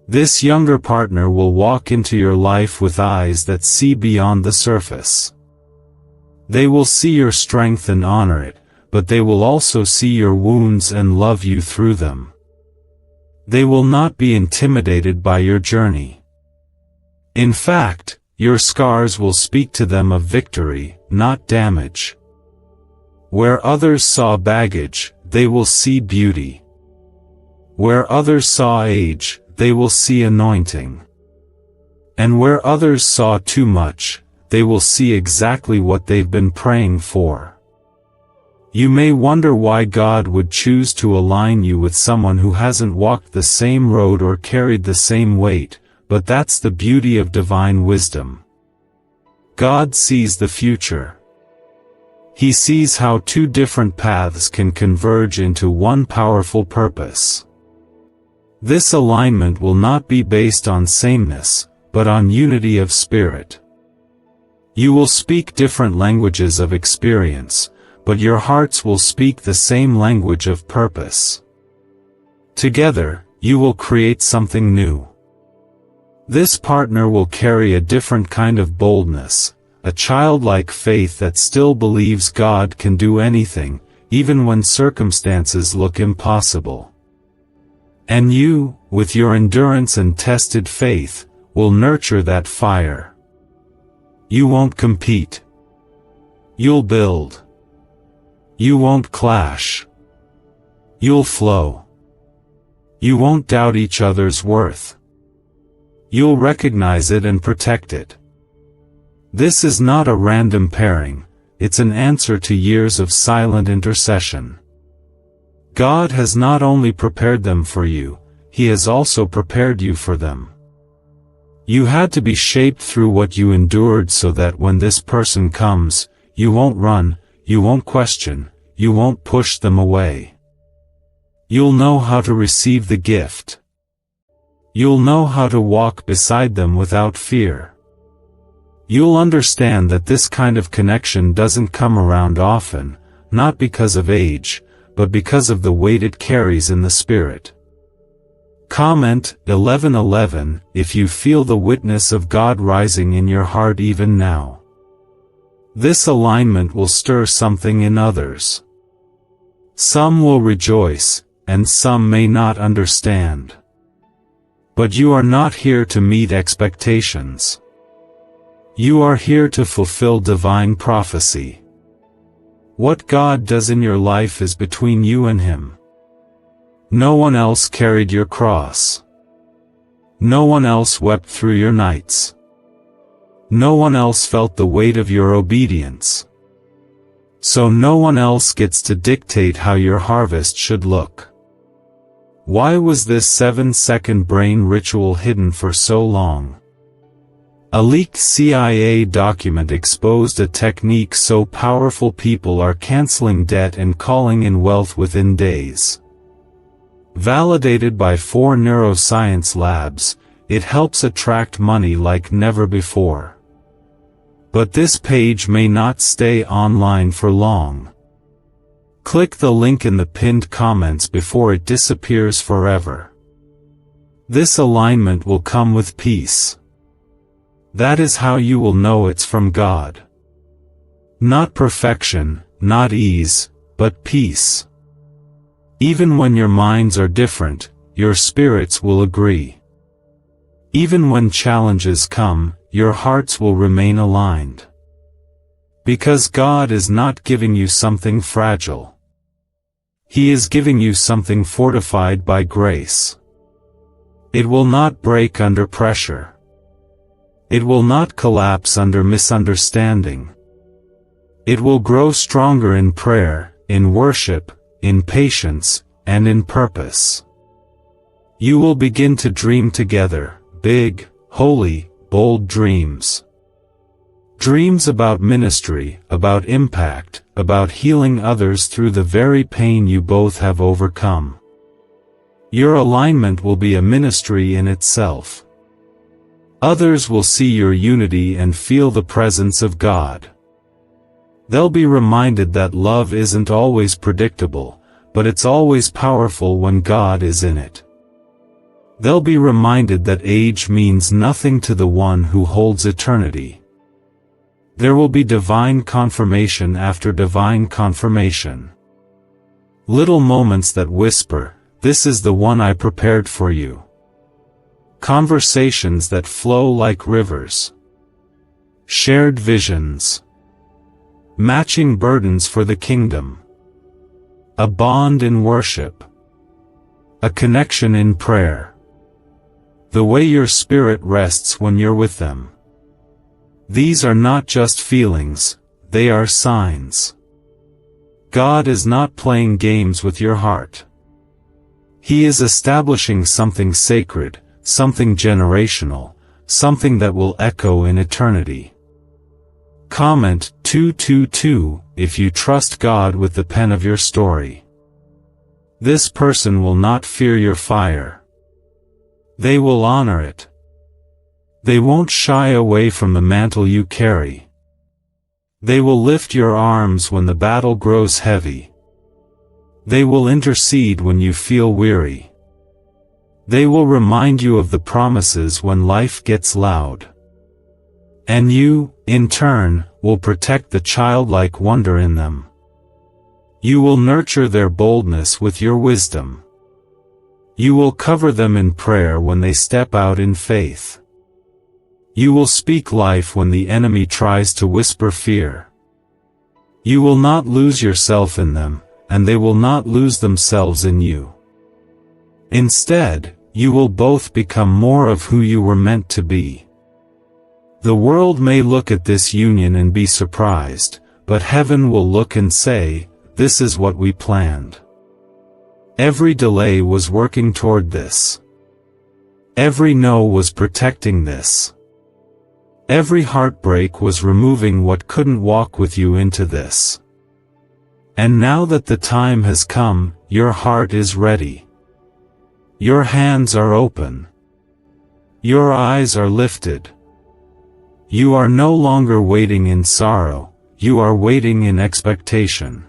This younger partner will walk into your life with eyes that see beyond the surface. They will see your strength and honor it, but they will also see your wounds and love you through them. They will not be intimidated by your journey. In fact, your scars will speak to them of victory, not damage. Where others saw baggage, they will see beauty. Where others saw age, they will see anointing. And where others saw too much, they will see exactly what they've been praying for. You may wonder why God would choose to align you with someone who hasn't walked the same road or carried the same weight, but that's the beauty of divine wisdom. God sees the future. He sees how two different paths can converge into one powerful purpose. This alignment will not be based on sameness, but on unity of spirit. You will speak different languages of experience, but your hearts will speak the same language of purpose. Together, you will create something new. This partner will carry a different kind of boldness, a childlike faith that still believes God can do anything, even when circumstances look impossible. And you, with your endurance and tested faith, will nurture that fire. You won't compete. You'll build. You won't clash. You'll flow. You won't doubt each other's worth. You'll recognize it and protect it. This is not a random pairing, it's an answer to years of silent intercession. God has not only prepared them for you, He has also prepared you for them. You had to be shaped through what you endured so that when this person comes, you won't run, you won't question, you won't push them away. You'll know how to receive the gift. You'll know how to walk beside them without fear. You'll understand that this kind of connection doesn't come around often, not because of age, but because of the weight it carries in the spirit. Comment 11:11 if you feel the witness of God rising in your heart even now. This alignment will stir something in others. Some will rejoice, and some may not understand. But you are not here to meet expectations. You are here to fulfill divine prophecy. What God does in your life is between you and Him. No one else carried your cross. No one else wept through your nights. No one else felt the weight of your obedience. So no one else gets to dictate how your harvest should look. Why was this 7-second brain ritual hidden for so long? A leaked CIA document exposed a technique so powerful people are canceling debt and calling in wealth within days. Validated by 4 neuroscience labs, it helps attract money like never before. But this page may not stay online for long. Click the link in the pinned comments before it disappears forever. This alignment will come with peace. That is how you will know it's from God. Not perfection, not ease, but peace. Even when your minds are different, your spirits will agree. Even when challenges come, your hearts will remain aligned. Because God is not giving you something fragile. He is giving you something fortified by grace. It will not break under pressure. It will not collapse under misunderstanding. It will grow stronger in prayer, in worship, in patience, and in purpose. You will begin to dream together, big, holy, bold dreams. Dreams about ministry, about impact, about healing others through the very pain you both have overcome. Your alignment will be a ministry in itself. Others will see your unity and feel the presence of God. They'll be reminded that love isn't always predictable, but it's always powerful when God is in it. They'll be reminded that age means nothing to the one who holds eternity. There will be divine confirmation after divine confirmation. Little moments that whisper, "This is the one I prepared for you." Conversations that flow like rivers. Shared visions. Matching burdens for the kingdom. A bond in worship. A connection in prayer. The way your spirit rests when you're with them. These are not just feelings, they are signs. God is not playing games with your heart. He is establishing something sacred, something generational, something that will echo in eternity. Comment 222 if you trust God with the pen of your story. This person will not fear your fire. They will honor it. They won't shy away from the mantle you carry. They will lift your arms when the battle grows heavy. They will intercede when you feel weary. They will remind you of the promises when life gets loud. And you, in turn, will protect the childlike wonder in them. You will nurture their boldness with your wisdom. You will cover them in prayer when they step out in faith. You will speak life when the enemy tries to whisper fear. You will not lose yourself in them, and they will not lose themselves in you. Instead, you will both become more of who you were meant to be. The world may look at this union and be surprised, but heaven will look and say, "This is what we planned." Every delay was working toward this. Every no was protecting this. Every heartbreak was removing what couldn't walk with you into this. And now that the time has come, your heart is ready. Your hands are open. Your eyes are lifted. You are no longer waiting in sorrow, you are waiting in expectation.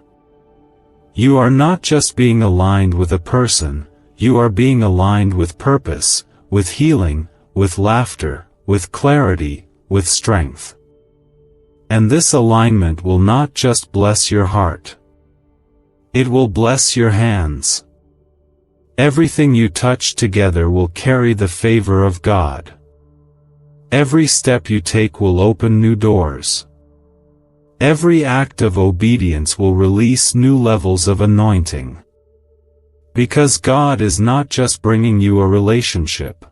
You are not just being aligned with a person, you are being aligned with purpose, with healing, with laughter, with clarity, with strength. And this alignment will not just bless your heart. It will bless your hands. Everything you touch together will carry the favor of God. Every step you take will open new doors. Every act of obedience will release new levels of anointing. Because God is not just bringing you a relationship.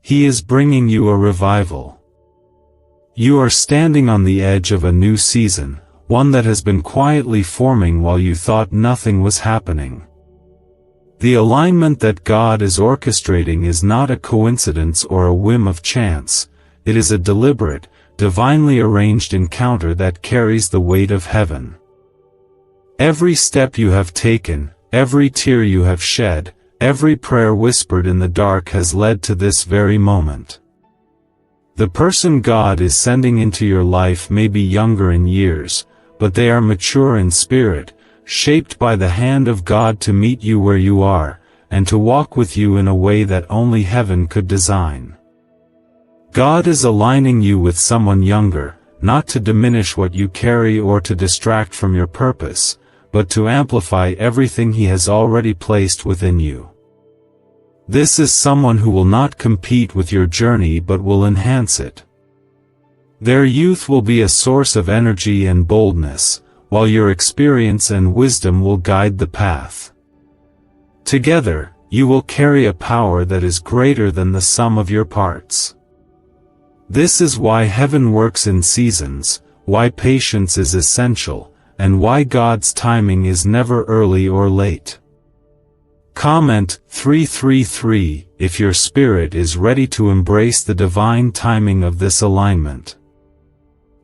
He is bringing you a revival. You are standing on the edge of a new season, one that has been quietly forming while you thought nothing was happening. The alignment that God is orchestrating is not a coincidence or a whim of chance, it is a deliberate, divinely arranged encounter that carries the weight of heaven. Every step you have taken, every tear you have shed, every prayer whispered in the dark has led to this very moment. The person God is sending into your life may be younger in years, but they are mature in spirit, shaped by the hand of God to meet you where you are, and to walk with you in a way that only heaven could design. God is aligning you with someone younger, not to diminish what you carry or to distract from your purpose, but to amplify everything He has already placed within you. This is someone who will not compete with your journey but will enhance it. Their youth will be a source of energy and boldness, while your experience and wisdom will guide the path. Together, you will carry a power that is greater than the sum of your parts. This is why heaven works in seasons, why patience is essential, and why God's timing is never early or late. Comment 333 if your spirit is ready to embrace the divine timing of this alignment.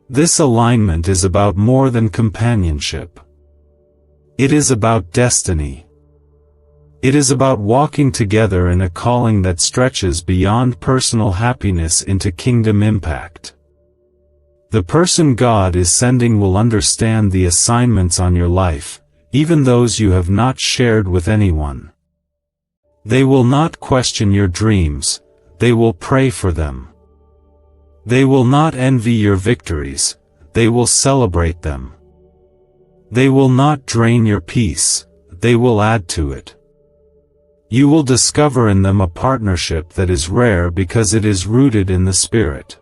This alignment is about more than companionship. It is about destiny. It is about walking together in a calling that stretches beyond personal happiness into kingdom impact. The person God is sending will understand the assignments on your life, even those you have not shared with anyone. They will not question your dreams, they will pray for them. They will not envy your victories, they will celebrate them. They will not drain your peace, they will add to it. You will discover in them a partnership that is rare because it is rooted in the Spirit.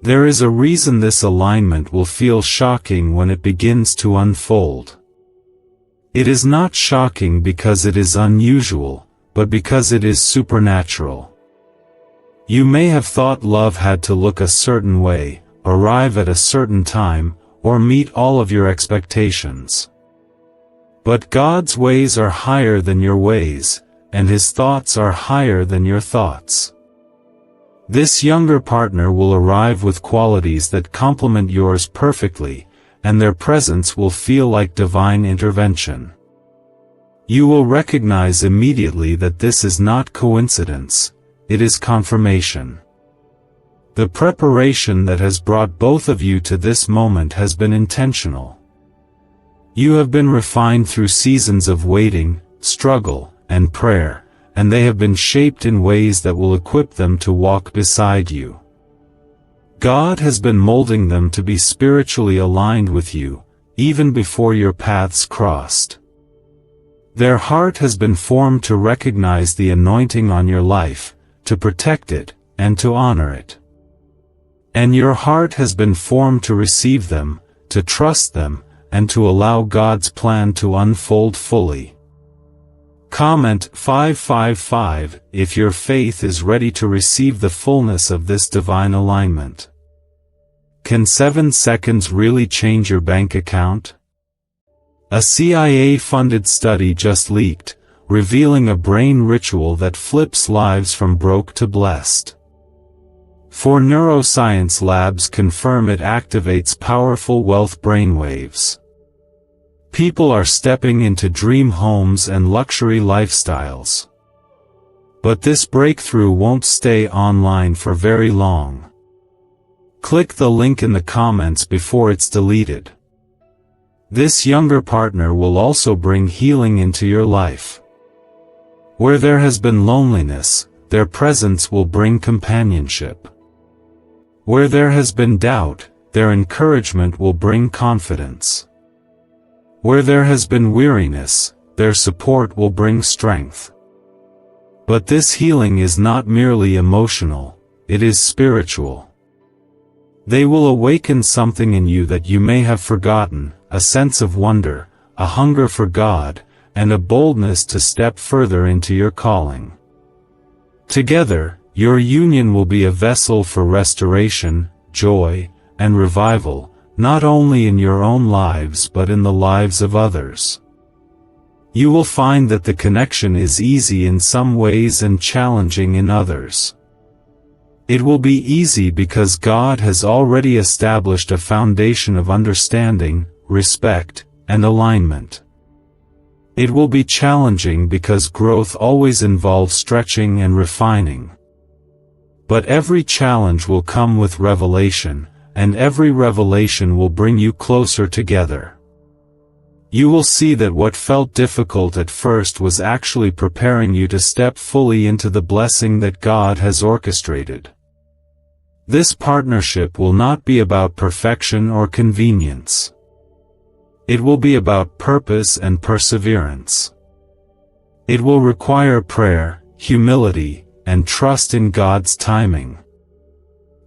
There is a reason this alignment will feel shocking when it begins to unfold. It is not shocking because it is unusual, but because it is supernatural. You may have thought love had to look a certain way, arrive at a certain time, or meet all of your expectations. But God's ways are higher than your ways, and His thoughts are higher than your thoughts. This younger partner will arrive with qualities that complement yours perfectly, and their presence will feel like divine intervention. You will recognize immediately that this is not coincidence, it is confirmation. The preparation that has brought both of you to this moment has been intentional. You have been refined through seasons of waiting, struggle, and prayer, and they have been shaped in ways that will equip them to walk beside you. God has been molding them to be spiritually aligned with you, even before your paths crossed. Their heart has been formed to recognize the anointing on your life, to protect it, and to honor it. And your heart has been formed to receive them, to trust them, and to allow God's plan to unfold fully. Comment 555 if your faith is ready to receive the fullness of this divine alignment. Can 7 seconds really change your bank account? A CIA-funded study just leaked, revealing a brain ritual that flips lives from broke to blessed. 4 neuroscience labs confirm it activates powerful wealth brainwaves. People are stepping into dream homes and luxury lifestyles. But this breakthrough won't stay online for very long. Click the link in the comments before it's deleted. This younger partner will also bring healing into your life. Where there has been loneliness, their presence will bring companionship. Where there has been doubt, their encouragement will bring confidence. Where there has been weariness, their support will bring strength. But this healing is not merely emotional, it is spiritual. They will awaken something in you that you may have forgotten, a sense of wonder, a hunger for God, and a boldness to step further into your calling. Together, your union will be a vessel for restoration, joy, and revival, not only in your own lives but in the lives of others. You will find that the connection is easy in some ways and challenging in others. It will be easy because God has already established a foundation of understanding, respect, and alignment. It will be challenging because growth always involves stretching and refining. But every challenge will come with revelation, and every revelation will bring you closer together. You will see that what felt difficult at first was actually preparing you to step fully into the blessing that God has orchestrated. This partnership will not be about perfection or convenience. It will be about purpose and perseverance. It will require prayer, humility, and trust in God's timing.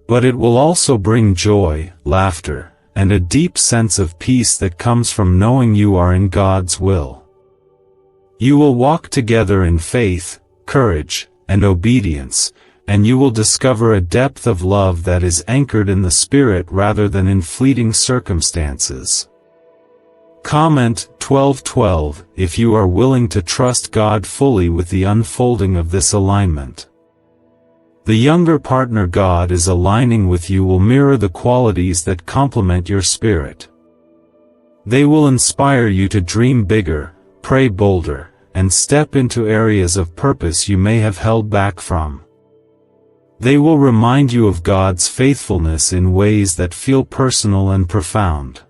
But it will also bring joy, laughter, and a deep sense of peace that comes from knowing you are in God's will. You will walk together in faith, courage, and obedience, and you will discover a depth of love that is anchored in the Spirit rather than in fleeting circumstances. Comment 12:12 if you are willing to trust God fully with the unfolding of this alignment. The younger partner God is aligning with you will mirror the qualities that complement your spirit. They will inspire you to dream bigger, pray bolder, and step into areas of purpose you may have held back from. They will remind you of God's faithfulness in ways that feel personal and profound.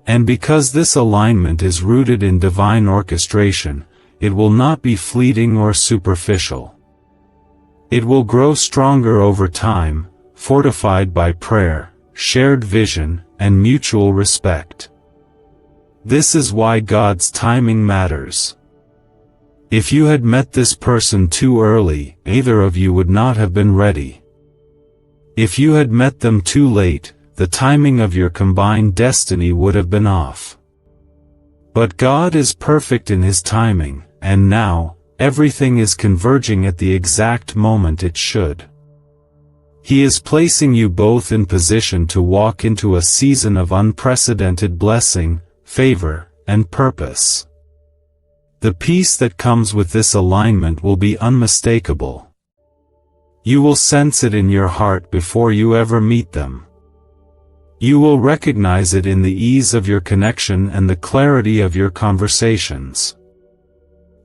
And because this alignment is rooted in divine orchestration, it will not be fleeting or superficial. It will grow stronger over time, fortified by prayer, shared vision, and mutual respect. This is why God's timing matters. If you had met this person too early, either of you would not have been ready. If you had met them too late, the timing of your combined destiny would have been off. But God is perfect in His timing, and now, everything is converging at the exact moment it should. He is placing you both in position to walk into a season of unprecedented blessing, favor, and purpose. The peace that comes with this alignment will be unmistakable. You will sense it in your heart before you ever meet them. You will recognize it in the ease of your connection and the clarity of your conversations.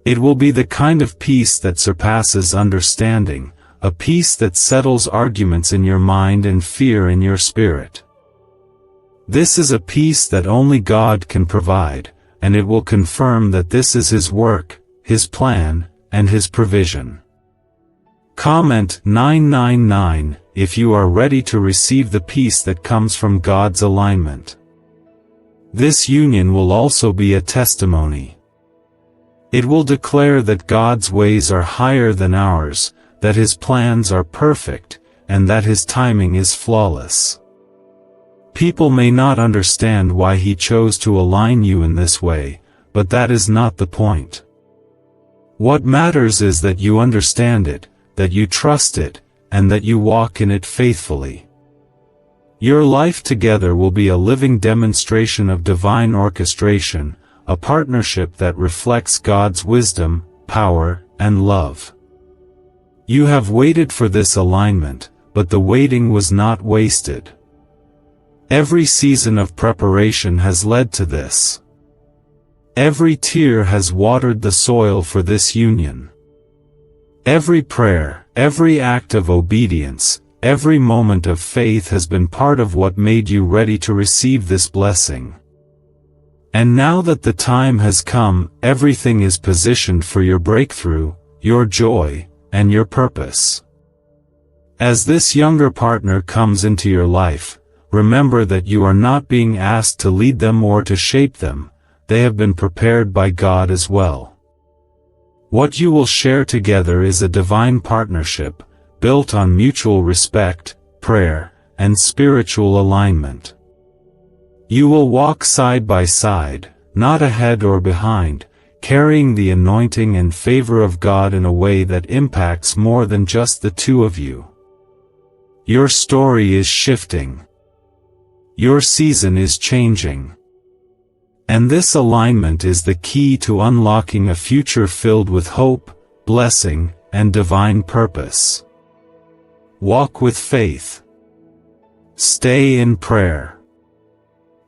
It will be the kind of peace that surpasses understanding, a peace that settles arguments in your mind and fear in your spirit. This is a peace that only God can provide, and it will confirm that this is His work, His plan, and His provision. Comment 999 if you are ready to receive the peace that comes from God's alignment. This union will also be a testimony. It will declare that God's ways are higher than ours, that His plans are perfect, and that His timing is flawless. People may not understand why He chose to align you in this way, but that is not the point. What matters is that you understand it, that you trust it, and that you walk in it faithfully. Your life together will be a living demonstration of divine orchestration, a partnership that reflects God's wisdom, power, and love. You have waited for this alignment, but the waiting was not wasted. Every season of preparation has led to this. Every tear has watered the soil for this union. Every prayer, every act of obedience, every moment of faith has been part of what made you ready to receive this blessing. And now that the time has come, everything is positioned for your breakthrough, your joy, and your purpose. As this younger partner comes into your life, remember that you are not being asked to lead them or to shape them. They have been prepared by God as well. What you will share together is a divine partnership, built on mutual respect, prayer, and spiritual alignment. You will walk side by side, not ahead or behind, carrying the anointing and favor of God in a way that impacts more than just the two of you. Your story is shifting. Your season is changing. And this alignment is the key to unlocking a future filled with hope, blessing, and divine purpose. Walk with faith. Stay in prayer.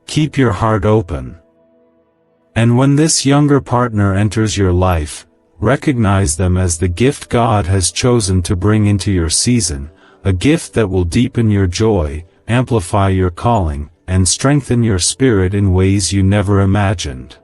Keep your heart open. And when this younger partner enters your life, recognize them as the gift God has chosen to bring into your season, a gift that will deepen your joy, amplify your calling, and strengthen your spirit in ways you never imagined.